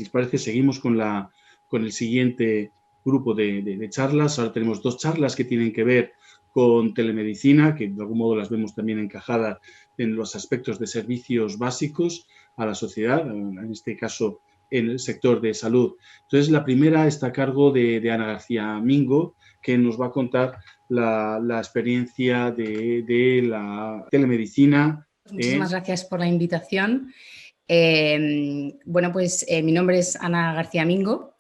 les parece, seguimos con el siguiente grupo de charlas. Ahora tenemos 2 charlas que tienen que ver con telemedicina, que de algún modo las vemos también encajadas en los aspectos de servicios básicos a la sociedad, en este caso en el sector de salud. Entonces, la primera está a cargo de Ana García Mingo, que nos va a contar la experiencia de la telemedicina. Muchísimas gracias por la invitación. Bueno, pues mi nombre es Ana García Mingo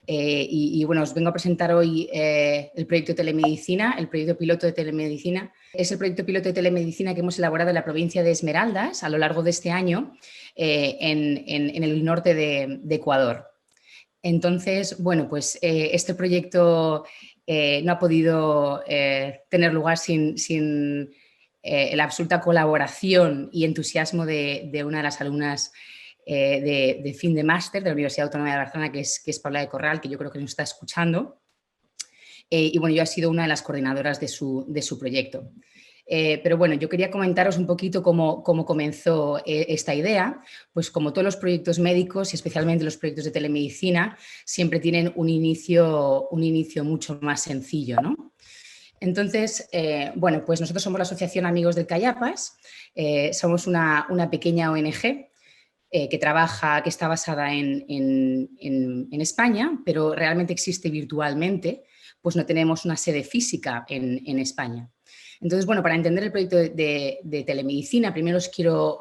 y bueno, os vengo a presentar hoy el proyecto de telemedicina, el proyecto piloto de telemedicina. Es el proyecto piloto de telemedicina que hemos elaborado en la provincia de Esmeraldas a lo largo de este año en el norte de Ecuador. Entonces, bueno, pues este proyecto no ha podido tener lugar sin la absoluta colaboración y entusiasmo de una de las alumnas de fin de máster de la Universidad Autónoma de Barcelona, que es Paula de Corral, que yo creo que nos está escuchando. Y bueno, yo he sido una de las coordinadoras de su proyecto. Pero bueno, yo quería comentaros un poquito cómo comenzó esta idea. Pues como todos los proyectos médicos y especialmente los proyectos de telemedicina, siempre tienen un inicio mucho más sencillo, ¿no? Entonces, bueno, pues nosotros somos la Asociación Amigos del Cayapas, somos una pequeña ONG que está basada en España, pero realmente existe virtualmente, pues no tenemos una sede física en España. Entonces, bueno, para entender el proyecto de telemedicina, primero os quiero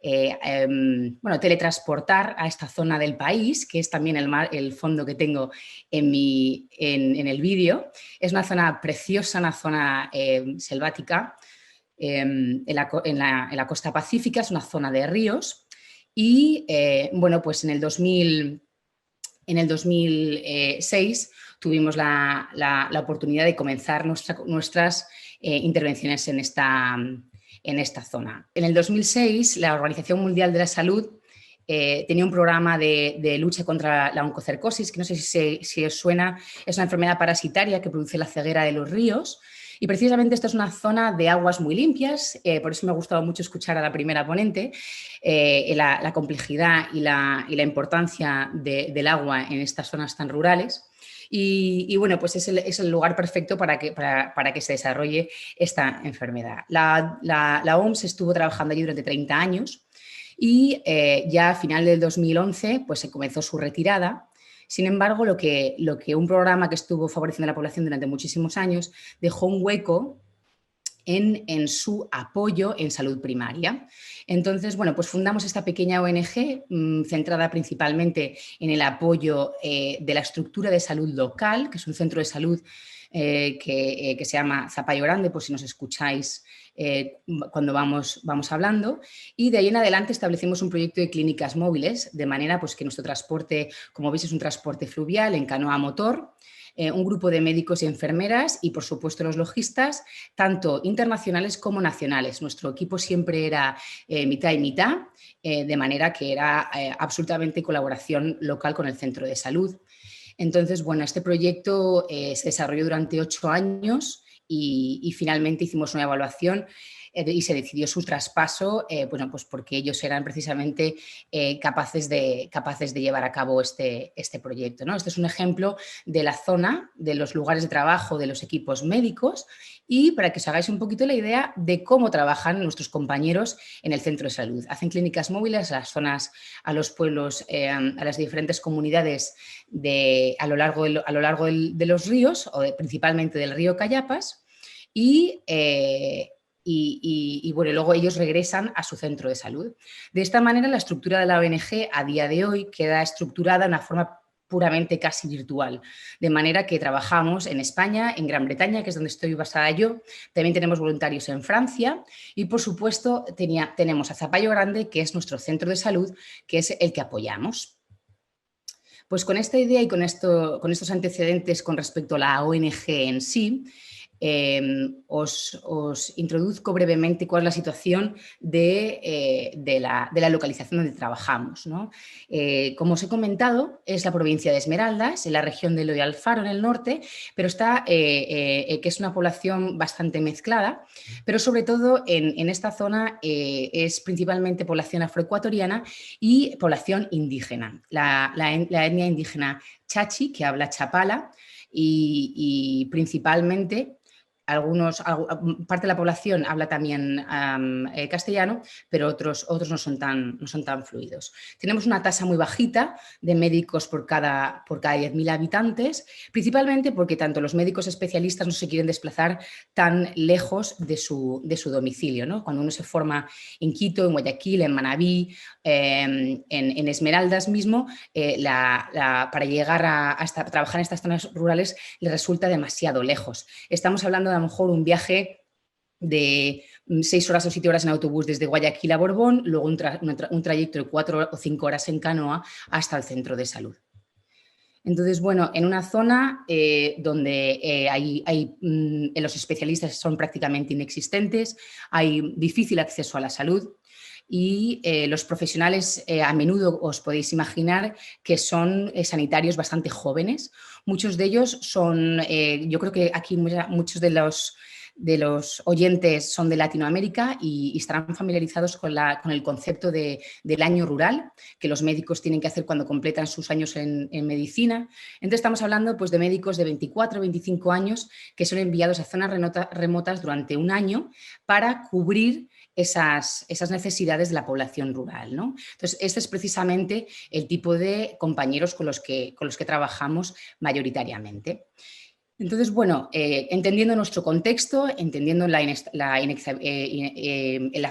bueno, teletransportar a esta zona del país, que es también el fondo que tengo en el vídeo. Es una zona preciosa, una zona selvática en la costa pacífica, es una zona de ríos y, bueno, pues en el 2006 tuvimos la oportunidad de comenzar nuestras intervenciones en esta zona. En el 2006, la Organización Mundial de la Salud tenía un programa de lucha contra la oncocercosis, que no sé si os suena, es una enfermedad parasitaria que produce la ceguera de los ríos. Y precisamente esta es una zona de aguas muy limpias, por eso me ha gustado mucho escuchar a la primera ponente, la complejidad y la importancia del agua en estas zonas tan rurales. Y bueno, pues es el lugar perfecto para que se desarrolle esta enfermedad. La OMS estuvo trabajando allí durante 30 años y ya a final del 2011 pues se comenzó su retirada. Sin embargo, lo que un programa que estuvo favoreciendo a la población durante muchísimos años dejó un hueco en su apoyo en salud primaria. Entonces, bueno, pues fundamos esta pequeña ONG centrada principalmente en el apoyo de la estructura de salud local, que es un centro de salud que se llama Zapallo Grande, por si nos escucháis cuando vamos hablando, y de ahí en adelante establecimos un proyecto de clínicas móviles, de manera pues, que nuestro transporte, como veis, es un transporte fluvial en canoa a motor, un grupo de médicos y enfermeras y, por supuesto, los logistas, tanto internacionales como nacionales. Nuestro equipo siempre era mitad y mitad, de manera que era absolutamente colaboración local con el centro de salud. Entonces, bueno, este proyecto se desarrolló durante 8 años y finalmente hicimos una evaluación y se decidió su traspaso, bueno, pues porque ellos eran precisamente capaces de llevar a cabo este proyecto, ¿no? Este es un ejemplo de la zona, de los lugares de trabajo de los equipos médicos y para que os hagáis un poquito la idea de cómo trabajan nuestros compañeros en el centro de salud. Hacen clínicas móviles a las zonas, a los pueblos, a las diferentes comunidades a lo largo de los ríos, o principalmente del río Cayapas, y bueno, luego ellos regresan a su centro de salud. De esta manera, la estructura de la ONG a día de hoy queda estructurada de una forma puramente casi virtual, de manera que trabajamos en España, en Gran Bretaña, que es donde estoy basada yo, también tenemos voluntarios en Francia y, por supuesto, tenemos a Zapallo Grande, que es nuestro centro de salud, que es el que apoyamos. Pues con esta idea y con estos antecedentes con respecto a la ONG en sí, os introduzco brevemente cuál es la situación de la localización donde trabajamos, ¿no? Como os he comentado, es la provincia de Esmeraldas, en la región de Loyo de Alfaro, en el norte, pero que es una población bastante mezclada, pero sobre todo en esta zona es principalmente población afroecuatoriana y población indígena. La etnia indígena chachi, que habla chapala, y principalmente parte de la población habla también castellano, pero otros no son tan fluidos. Tenemos una tasa muy bajita de médicos por cada 10.000 habitantes, principalmente porque tanto los médicos especialistas no se quieren desplazar tan lejos de su domicilio, ¿no? Cuando uno se forma en Quito, en Guayaquil, en Manabí, en Esmeraldas mismo, para llegar a trabajar en estas zonas rurales le resulta demasiado lejos. Estamos hablando de a lo mejor un viaje de 6 horas o 7 horas en autobús desde Guayaquil a Borbón, luego un trayecto de 4 o 5 horas en canoa hasta el centro de salud. Entonces, bueno, en una zona donde los especialistas son prácticamente inexistentes, hay difícil acceso a la salud y los profesionales a menudo os podéis imaginar que son sanitarios bastante jóvenes. Muchos de ellos son, yo creo que aquí muchos de los oyentes son de Latinoamérica y estarán familiarizados con el concepto del año rural que los médicos tienen que hacer cuando completan sus años en medicina. Entonces estamos hablando pues, de médicos de 24 o 25 años que son enviados a zonas remotas durante un año para cubrir esas necesidades de la población rural, ¿no? Entonces, este es precisamente el tipo de compañeros con los que trabajamos mayoritariamente. Entonces, bueno, entendiendo nuestro contexto, entendiendo la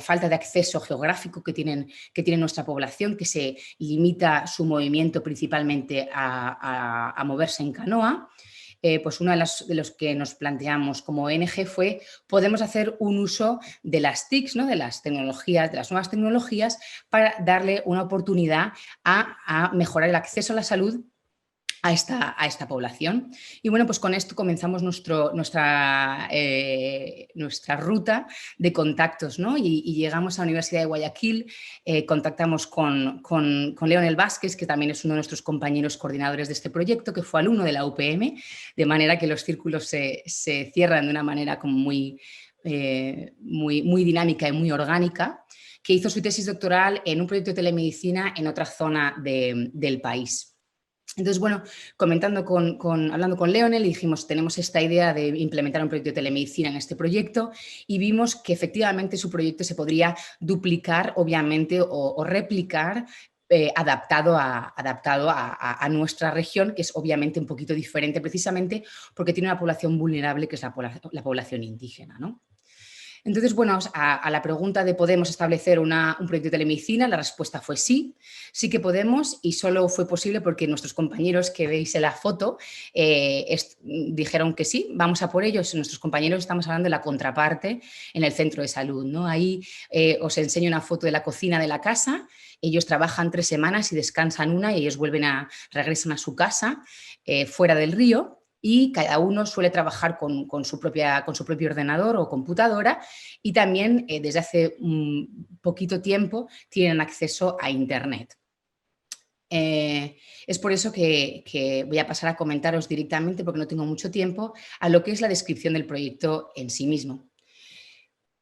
falta de acceso geográfico que tiene nuestra población, que se limita su movimiento principalmente a moverse en canoa, pues uno de los que nos planteamos como ONG fue, podemos hacer un uso de las TICs, ¿no? de las nuevas tecnologías, para darle una oportunidad a mejorar el acceso a la salud a esta población. Y bueno, pues con esto comenzamos nuestra ruta de contactos, ¿no? Y llegamos a la Universidad de Guayaquil, contactamos con Leonel Vázquez, que también es uno de nuestros compañeros coordinadores de este proyecto, que fue alumno de la UPM, de manera que los círculos se cierran de una manera como muy dinámica y muy orgánica, que hizo su tesis doctoral en un proyecto de telemedicina en otra zona del país. Entonces, bueno, hablando con Leonel, dijimos, tenemos esta idea de implementar un proyecto de telemedicina en este proyecto y vimos que efectivamente su proyecto se podría duplicar, obviamente, o replicar adaptado a nuestra región, que es obviamente un poquito diferente precisamente porque tiene una población vulnerable que es la población indígena, ¿no? Entonces, bueno, a la pregunta de ¿podemos establecer un proyecto de telemedicina? La respuesta fue sí, sí que podemos, y solo fue posible porque nuestros compañeros que veis en la foto dijeron que sí, vamos a por ellos. Nuestros compañeros, estamos hablando de la contraparte en el centro de salud, ¿no? Ahí os enseño una foto de la cocina de la casa. Ellos trabajan 3 semanas y descansan una, y ellos regresan a su casa fuera del río. Y cada uno suele trabajar con su propio ordenador o computadora, y también desde hace poquito tiempo tienen acceso a Internet. Es por eso que voy a pasar a comentaros directamente, porque no tengo mucho tiempo, a lo que es la descripción del proyecto en sí mismo.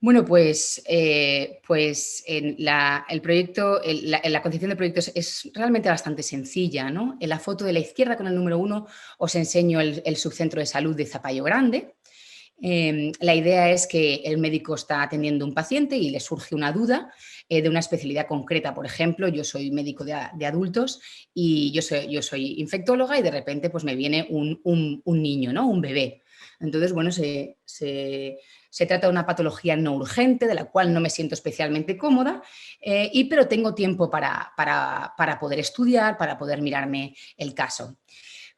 Bueno, pues el proyecto, la concepción del proyecto es realmente bastante sencilla, ¿no? En la foto de la izquierda, con el número 1, os enseño el subcentro de salud de Zapallo Grande. La idea es que el médico está atendiendo a un paciente y le surge una duda de una especialidad concreta. Por ejemplo, yo soy médico de adultos y yo soy infectóloga, y de repente pues me viene un niño, ¿no? Un bebé. Entonces, bueno, se trata de una patología no urgente, de la cual no me siento especialmente cómoda, pero tengo tiempo para poder estudiar, para poder mirarme el caso.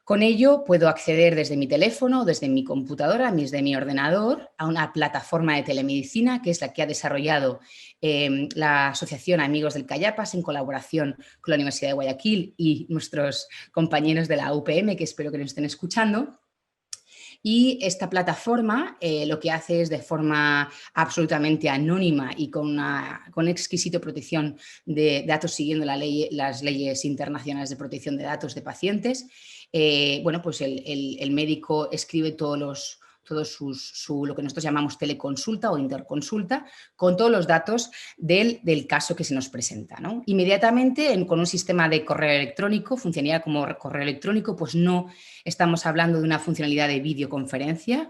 Con ello puedo acceder desde mi teléfono, desde mi computadora, desde mi ordenador, a una plataforma de telemedicina, que es la que ha desarrollado la Asociación Amigos del Cayapas en colaboración con la Universidad de Guayaquil y nuestros compañeros de la UPM, que espero que nos estén escuchando. Y esta plataforma lo que hace es, de forma absolutamente anónima y con exquisita protección de datos, siguiendo las leyes internacionales de protección de datos de pacientes, bueno, pues el médico escribe lo que nosotros llamamos teleconsulta o interconsulta, con todos los datos del caso que se nos presenta, ¿no? Inmediatamente, con un sistema de correo electrónico, funcionaría como correo electrónico, pues no estamos hablando de una funcionalidad de videoconferencia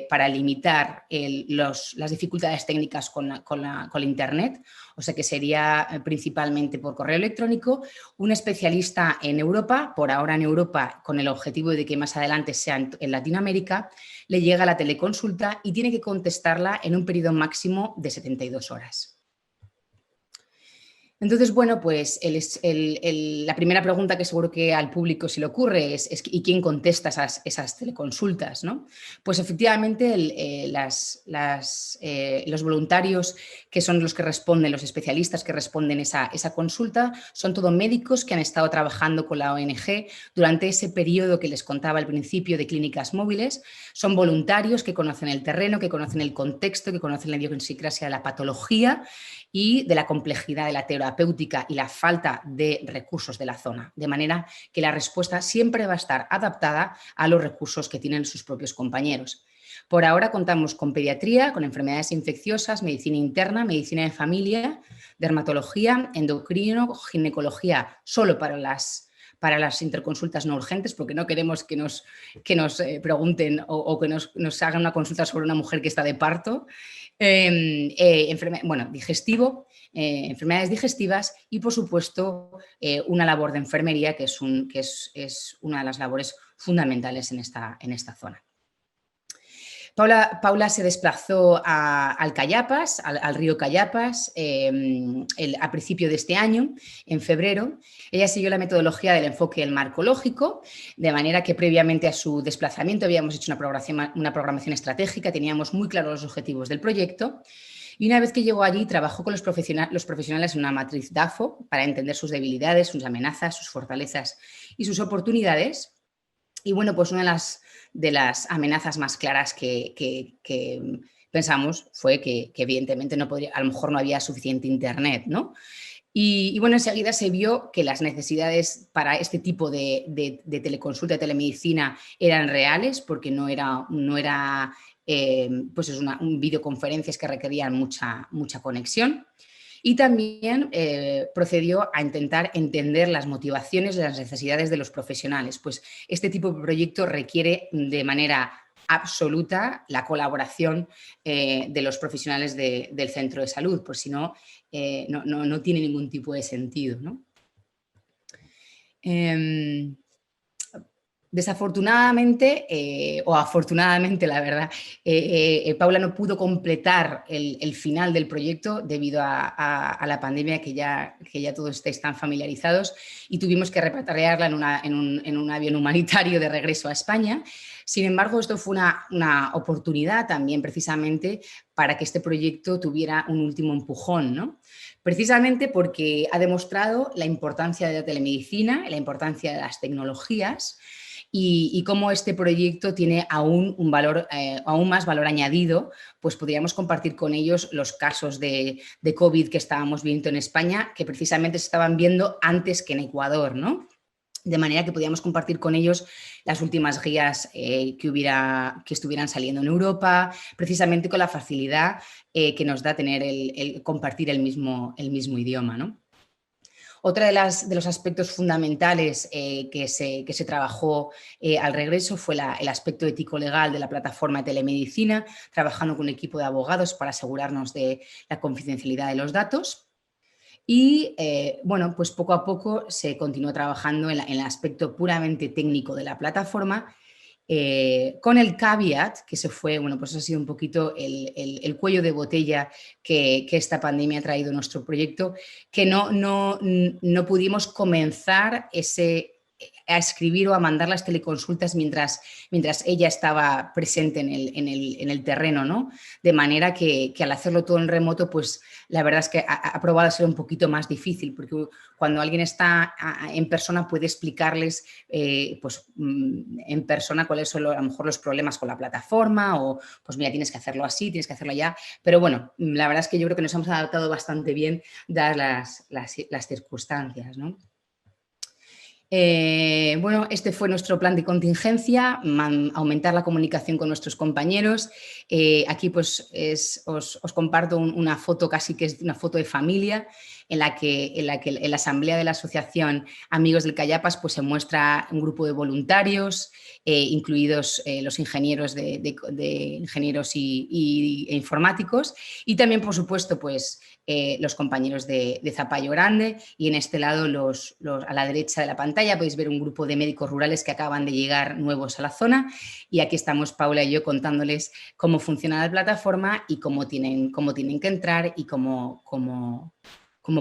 para limitar las dificultades técnicas con la Internet, o sea que sería principalmente por correo electrónico. Un especialista en Europa, por ahora en Europa, con el objetivo de que más adelante sea en Latinoamérica, le llega la teleconsulta y tiene que contestarla en un periodo máximo de 72 horas. Entonces, bueno, pues la primera pregunta que seguro que al público se le ocurre es ¿y quién contesta esas teleconsultas, ¿no? Pues efectivamente los voluntarios, que son los que responden, los especialistas que responden esa consulta, son todos médicos que han estado trabajando con la ONG durante ese periodo que les contaba al principio de clínicas móviles. Son voluntarios que conocen el terreno, que conocen el contexto, que conocen la idiosincrasia de la patología y de la complejidad de la terapéutica y la falta de recursos de la zona, de manera que la respuesta siempre va a estar adaptada a los recursos que tienen sus propios compañeros. Por ahora contamos con pediatría, con enfermedades infecciosas, medicina interna, medicina de familia, dermatología, endocrino, ginecología, solo para las interconsultas no urgentes, porque no queremos que nos pregunten o que nos hagan una consulta sobre una mujer que está de parto. Digestivo, enfermedades digestivas y, por supuesto, una labor de enfermería que es una de las labores fundamentales en esta zona. Paula se desplazó al Cayapas, al río Cayapas, a principio de este año, en febrero. Ella siguió la metodología del enfoque del marco lógico, de manera que previamente a su desplazamiento habíamos hecho una programación estratégica, teníamos muy claros los objetivos del proyecto. Y una vez que llegó allí, trabajó con los profesionales en una matriz DAFO para entender sus debilidades, sus amenazas, sus fortalezas y sus oportunidades. Y bueno, pues una de las amenazas más claras que pensamos fue que evidentemente a lo mejor no había suficiente internet, ¿no? Y bueno, enseguida se vio que las necesidades para este tipo de teleconsulta, de telemedicina, eran reales, porque no era videoconferencias que requerían mucha conexión. Y también procedió a intentar entender las motivaciones y las necesidades de los profesionales, pues este tipo de proyecto requiere de manera absoluta la colaboración de los profesionales del centro de salud, por si no, no tiene ningún tipo de sentido, ¿no? Desafortunadamente, o afortunadamente, la verdad, Paula no pudo completar el final del proyecto debido a la pandemia, que ya todos estáis tan familiarizados, y tuvimos que repatriarla en un avión humanitario de regreso a España. Sin embargo, esto fue una oportunidad también, precisamente, para que este proyecto tuviera un último empujón, ¿no? Precisamente porque ha demostrado la importancia de la telemedicina, la importancia de las tecnologías, y cómo este proyecto tiene aún más valor añadido, pues podríamos compartir con ellos los casos de COVID que estábamos viendo en España, que precisamente se estaban viendo antes que en Ecuador, ¿no? De manera que podíamos compartir con ellos las últimas guías que estuvieran saliendo en Europa, precisamente con la facilidad que nos da tener el compartir el mismo idioma, ¿no? Otra de los aspectos fundamentales que se trabajó al regreso fue el aspecto ético-legal de la plataforma de telemedicina, trabajando con un equipo de abogados para asegurarnos de la confidencialidad de los datos. Y bueno, pues poco a poco se continuó trabajando en el aspecto puramente técnico de la plataforma, con el caveat, que se fue, bueno, pues ha sido un poquito el cuello de botella que esta pandemia ha traído a nuestro proyecto, que no pudimos comenzar a escribir o a mandar las teleconsultas mientras ella estaba presente en el terreno, ¿no? De manera que al hacerlo todo en remoto, pues la verdad es que ha probado a ser un poquito más difícil, porque cuando alguien está en persona puede explicarles pues, en persona cuáles son a lo mejor los problemas con la plataforma, o pues mira, tienes que hacerlo así, tienes que hacerlo allá. Pero bueno, la verdad es que yo creo que nos hemos adaptado bastante bien dadas las circunstancias, ¿no? Bueno, este fue nuestro plan de contingencia, aumentar la comunicación con nuestros compañeros. Aquí pues os comparto una foto, casi que es una foto de familia, en la que en la asamblea de la asociación Amigos del Cayapas pues se muestra un grupo de voluntarios, incluidos los ingenieros ingenieros e informáticos, y también por supuesto pues los compañeros de Zapallo Grande, y en este lado a la derecha de la pantalla podéis ver un grupo de médicos rurales que acaban de llegar nuevos a la zona, y aquí estamos Paula y yo contándoles cómo funciona la plataforma y cómo tienen que entrar y cómo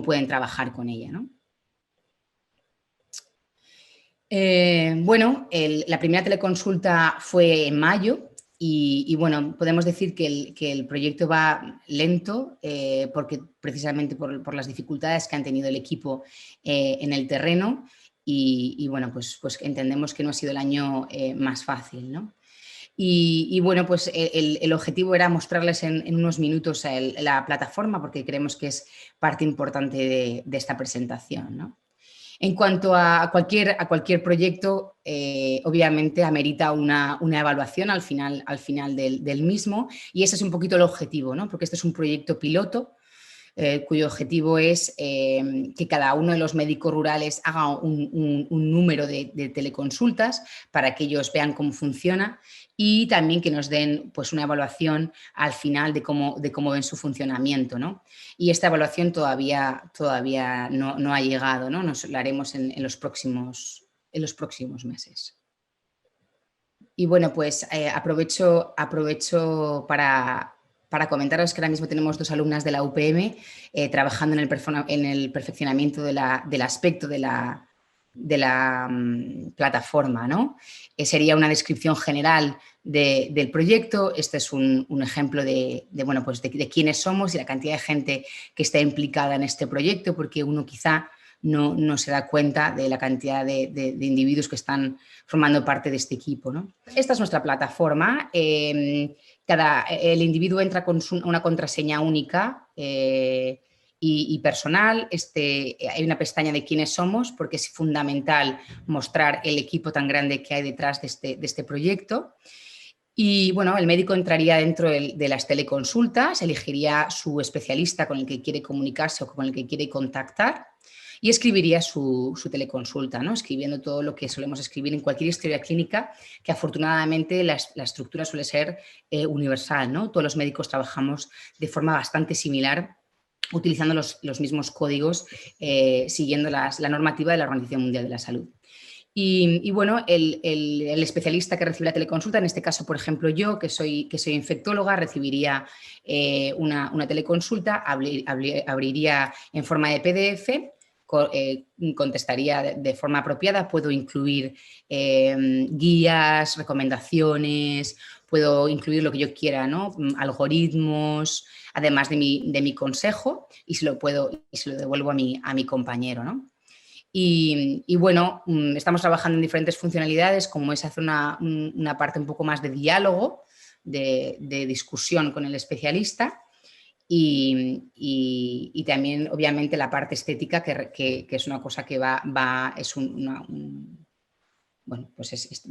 pueden trabajar con ella, ¿no? Bueno, la primera teleconsulta fue en mayo. Y bueno, podemos decir que el proyecto va lento porque precisamente por las dificultades que han tenido el equipo en el terreno, y bueno, pues entendemos que no ha sido el año más fácil, ¿no? Y bueno, pues el objetivo era mostrarles en unos minutos la plataforma, porque creemos que es parte importante de esta presentación, ¿no? En cuanto a cualquier proyecto, obviamente amerita una evaluación al final del mismo, y ese es un poquito el objetivo, ¿no? Porque este es un proyecto piloto cuyo objetivo es que cada uno de los médicos rurales haga un número de teleconsultas para que ellos vean cómo funciona, y también que nos den pues, una evaluación al final de cómo ven su funcionamiento, ¿no? Y esta evaluación todavía no ha llegado, ¿no? Nos la haremos en los próximos meses. Y bueno, pues aprovecho para comentaros que ahora mismo tenemos 2 alumnas de la UPM trabajando en el perfeccionamiento del aspecto de la plataforma, ¿no? Sería una descripción general del proyecto. Este es un ejemplo de quiénes somos y la cantidad de gente que está implicada en este proyecto, porque uno quizá no se da cuenta de la cantidad de individuos que están formando parte de este equipo, ¿no? Esta es nuestra plataforma. El individuo entra con una contraseña única y personal. Hay una pestaña de quiénes somos, porque es fundamental mostrar el equipo tan grande que hay detrás de este proyecto. Y bueno, el médico entraría dentro de las teleconsultas, elegiría su especialista con el que quiere comunicarse o con el que quiere contactar, y escribiría su teleconsulta, ¿no? Escribiendo todo lo que solemos escribir en cualquier historia clínica, que afortunadamente la estructura suele ser universal, ¿no? Todos los médicos trabajamos de forma bastante similar, utilizando los mismos códigos, siguiendo la normativa de la Organización Mundial de la Salud. Y bueno, el especialista que recibe la teleconsulta, en este caso, por ejemplo, yo, que soy infectóloga, recibiría una teleconsulta, abriría en forma de PDF, contestaría de forma apropiada. Puedo incluir guías, recomendaciones, puedo incluir lo que yo quiera, ¿no? Algoritmos, además de mi consejo, y se lo devuelvo a mi compañero, ¿no? Y bueno, estamos trabajando en diferentes funcionalidades, como es hacer una parte un poco más de diálogo, de discusión con el especialista, y también, obviamente, la parte estética, que es una cosa que va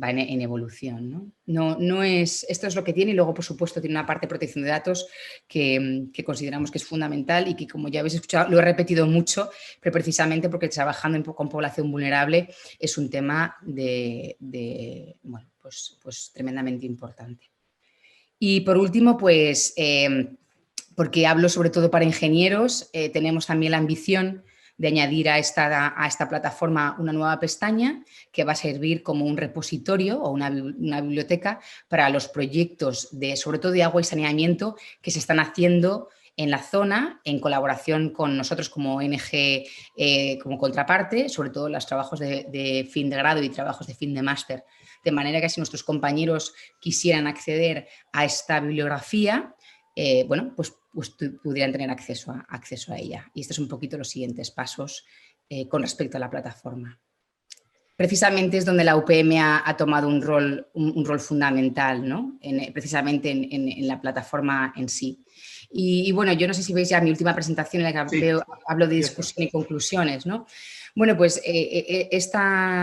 en evolución, ¿no? Esto es lo que tiene, y luego, por supuesto, tiene una parte de protección de datos que consideramos que es fundamental, y que, como ya habéis escuchado, lo he repetido mucho, pero precisamente porque trabajando con población vulnerable es un tema pues tremendamente importante. Y por último, pues porque hablo sobre todo para ingenieros, tenemos también la ambición de añadir a esta plataforma una nueva pestaña que va a servir como un repositorio o una biblioteca para los proyectos sobre todo de agua y saneamiento que se están haciendo en la zona, en colaboración con nosotros como ONG, como contraparte, sobre todo los trabajos de fin de grado y trabajos de fin de máster, de manera que si nuestros compañeros quisieran acceder a esta bibliografía, bueno, pues pudieran tener acceso a ella. Y estos son un poquito los siguientes pasos con respecto a la plataforma. Precisamente es donde la UPM ha tomado un rol fundamental, ¿no? Precisamente en la plataforma en sí. Y bueno, yo no sé si veis ya mi última presentación en la que hablo de discusión y conclusiones, ¿no? Bueno, pues este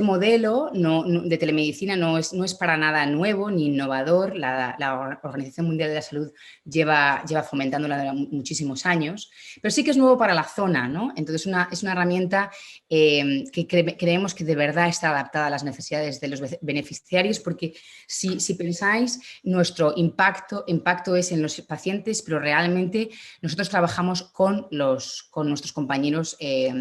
modelo de telemedicina no es para nada nuevo ni innovador. La Organización Mundial de la Salud lleva fomentándola durante muchísimos años, pero sí que es nuevo para la zona, ¿no? Entonces es una herramienta que creemos que de verdad está adaptada a las necesidades de los beneficiarios, porque si pensáis, nuestro impacto es en los pacientes, pero realmente nosotros trabajamos con nuestros compañeros de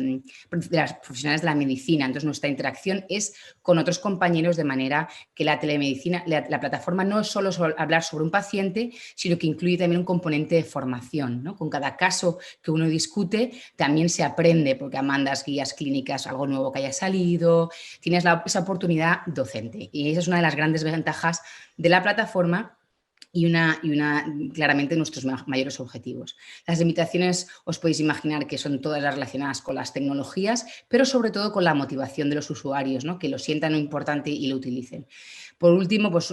las profesionales de la medicina. Entonces nuestra interacción es con otros compañeros, de manera que la telemedicina, la plataforma no es solo hablar sobre un paciente, sino que incluye también un componente de formación, ¿no? Con cada caso que uno discute también se aprende, porque mandas guías clínicas, algo nuevo que haya salido, tienes esa oportunidad docente. Y esa es una de las grandes ventajas de la plataforma y claramente nuestros mayores objetivos. Las limitaciones os podéis imaginar que son todas las relacionadas con las tecnologías, pero sobre todo con la motivación de los usuarios, ¿no? Que lo sientan importante y lo utilicen. Por último, pues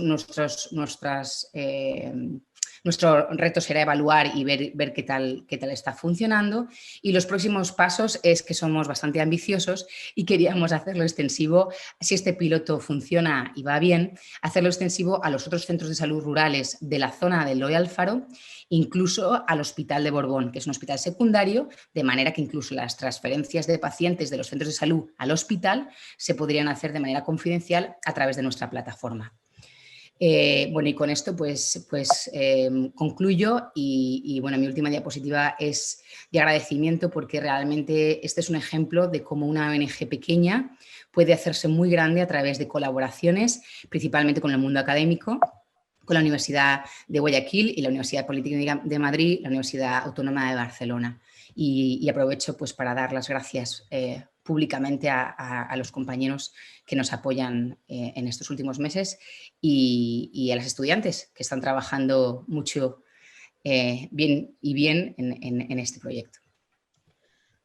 nuestro reto será evaluar y ver qué tal está funcionando, y los próximos pasos es que somos bastante ambiciosos y queríamos hacerlo extensivo, si este piloto funciona y va bien, hacerlo extensivo a los otros centros de salud rurales de la zona del Loy Alfaro, incluso al Hospital de Borbón, que es un hospital secundario, de manera que incluso las transferencias de pacientes de los centros de salud al hospital se podrían hacer de manera confidencial a través de nuestra plataforma. Bueno, y con esto pues concluyo y bueno, mi última diapositiva es de agradecimiento, porque realmente este es un ejemplo de cómo una ONG pequeña puede hacerse muy grande a través de colaboraciones, principalmente con el mundo académico, con la Universidad de Guayaquil y la Universidad Politécnica de Madrid, la Universidad Autónoma de Barcelona. Y aprovecho pues para dar las gracias públicamente a los compañeros que nos apoyan en estos últimos meses y a las estudiantes que están trabajando mucho bien en este proyecto.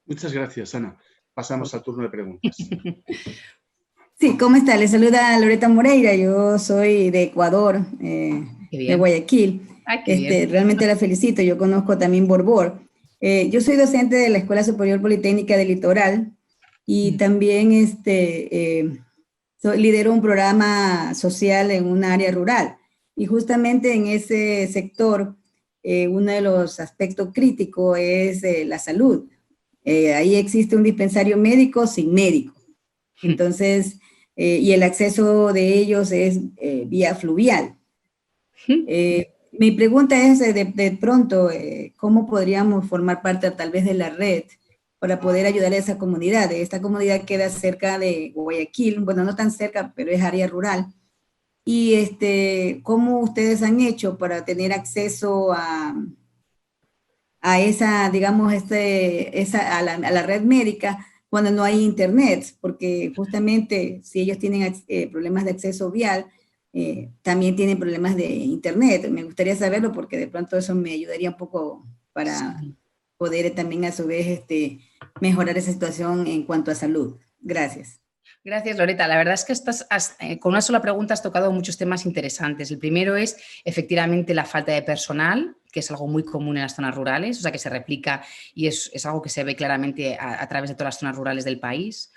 Muchas gracias, Ana. Pasamos al turno de preguntas. Sí, ¿cómo está? Le saluda Loreta Moreira, yo soy de Ecuador, de Guayaquil. Realmente la felicito, yo conozco también Borbor. Yo soy docente de la Escuela Superior Politécnica del Litoral y también lidero un programa social en un área rural. Y justamente en ese sector, uno de los aspectos críticos es la salud. Ahí existe un dispensario médico sin médico. Entonces, y el acceso de ellos es vía fluvial. Mi pregunta es, de pronto, ¿cómo podríamos formar parte tal vez de la red para poder ayudar a esa comunidad? Esta comunidad queda cerca de Guayaquil, bueno, no tan cerca, pero es área rural. Y ¿cómo ustedes han hecho para tener acceso a esa, digamos, a la red médica cuando no hay internet? Porque justamente si ellos tienen problemas de acceso vial, también tienen problemas de internet. Me gustaría saberlo porque de pronto eso me ayudaría un poco para poder también a su vez mejorar esa situación en cuanto a salud. Gracias. Gracias, Loreta. La verdad es que con una sola pregunta has tocado muchos temas interesantes. El primero es efectivamente la falta de personal, que es algo muy común en las zonas rurales, o sea que se replica y es algo que se ve claramente a través de todas las zonas rurales del país.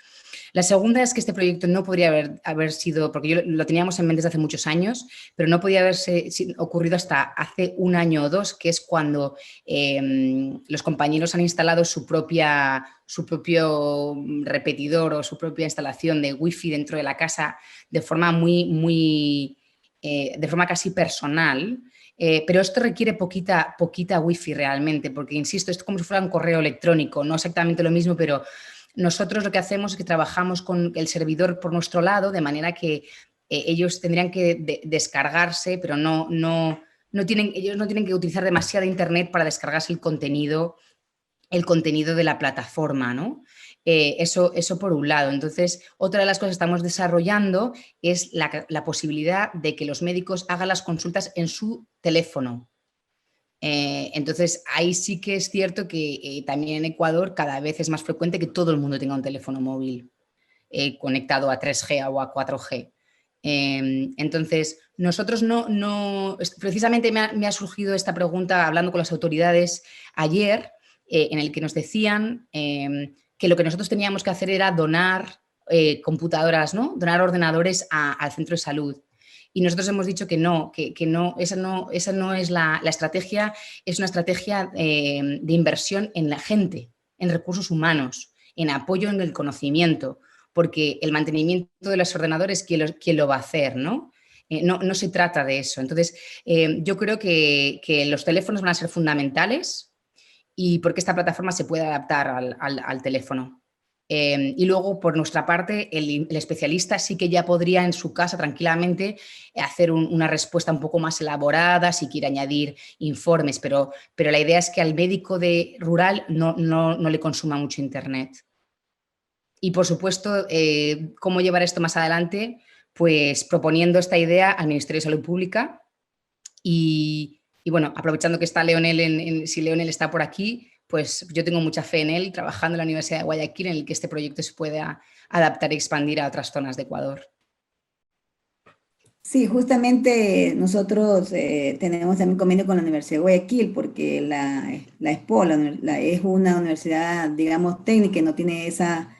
La segunda es que este proyecto no podría haber sido, porque lo teníamos en mente desde hace muchos años, pero no podía haberse ocurrido hasta hace un año o dos, que es cuando los compañeros han instalado su propio repetidor o su propia instalación de wifi dentro de la casa de forma de forma casi personal. Pero esto requiere poquita wifi realmente, porque insisto, esto es como si fuera un correo electrónico, no exactamente lo mismo, pero nosotros lo que hacemos es que trabajamos con el servidor por nuestro lado, de manera que ellos tendrían que descargarse, pero no ellos no tienen que utilizar demasiada internet para descargarse el contenido de la plataforma, ¿no? Eso por un lado. Entonces, otra de las cosas que estamos desarrollando es la posibilidad de que los médicos hagan las consultas en su teléfono. Entonces, ahí sí que es cierto que también en Ecuador cada vez es más frecuente que todo el mundo tenga un teléfono móvil conectado a 3G o a 4G. Entonces, nosotros precisamente me ha surgido esta pregunta hablando con las autoridades ayer, en el que nos decían que lo que nosotros teníamos que hacer era donar computadoras, ¿no? Donar ordenadores al centro de salud. Y nosotros hemos dicho que no, esa no es la estrategia, es una estrategia de inversión en la gente, en recursos humanos, en apoyo en el conocimiento, porque el mantenimiento de los ordenadores, ¿quién lo va a hacer, ¿no? No se trata de eso. Entonces, yo creo que los teléfonos van a ser fundamentales y porque esta plataforma se puede adaptar al teléfono. Y luego, por nuestra parte, el especialista sí que ya podría en su casa tranquilamente hacer una respuesta un poco más elaborada, si quiere añadir informes, pero la idea es que al médico rural no le consuma mucho internet. Y, por supuesto, ¿cómo llevar esto más adelante? Pues proponiendo esta idea al Ministerio de Salud Pública y bueno, aprovechando que está Leonel, si Leonel está por aquí, pues yo tengo mucha fe en él, trabajando en la Universidad de Guayaquil, en el que este proyecto se pueda adaptar y expandir a otras zonas de Ecuador. Sí, justamente nosotros tenemos también convenio con la Universidad de Guayaquil porque la ESPO es una universidad, digamos, técnica y no tiene esta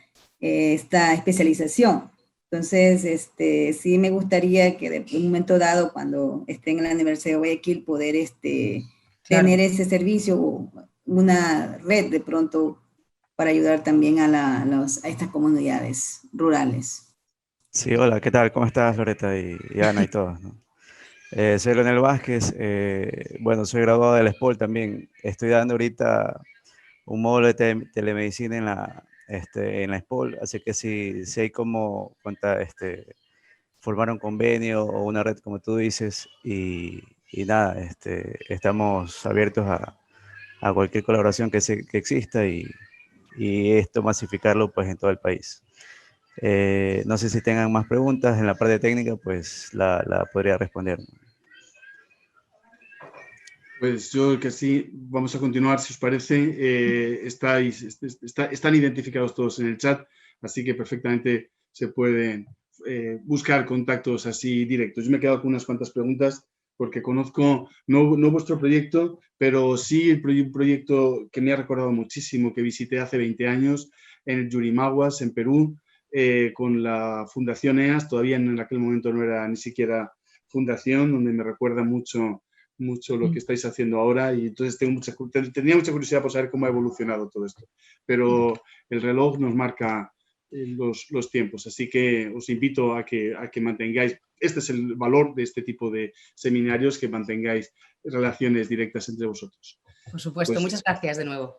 especialización. Entonces, sí me gustaría que de un momento dado, cuando estén en la Universidad de Guayaquil, poder tener ese servicio, una red de pronto para ayudar también a estas comunidades rurales. Sí, hola, ¿qué tal? ¿Cómo estás, Loreta y Ana y todos, ¿no? Soy Leonel Vázquez, bueno, soy graduado de la ESPOL también. Estoy dando ahorita un módulo de telemedicina en la ESPOL, así que si hay como formar un convenio o una red, como tú dices, y nada, estamos abiertos a cualquier colaboración que exista y esto masificarlo pues en todo el país. No sé si tengan más preguntas en la parte técnica, pues la podría responder. Pues yo que sí, vamos a continuar, si os parece. Están identificados todos en el chat, así que perfectamente se pueden buscar contactos así directos. Yo me he quedado con unas cuantas preguntas porque conozco, no vuestro proyecto, pero sí un proyecto que me ha recordado muchísimo, que visité hace 20 años en Yurimaguas, en Perú, con la Fundación EAS. Todavía en aquel momento no era ni siquiera fundación, donde me recuerda mucho lo que estáis haciendo ahora, y entonces tenía mucha curiosidad por saber cómo ha evolucionado todo esto. Pero el reloj nos marca los tiempos, así que os invito a que mantengáis, este es el valor de este tipo de seminarios, que mantengáis relaciones directas entre vosotros. Por supuesto, Pues, muchas gracias de nuevo.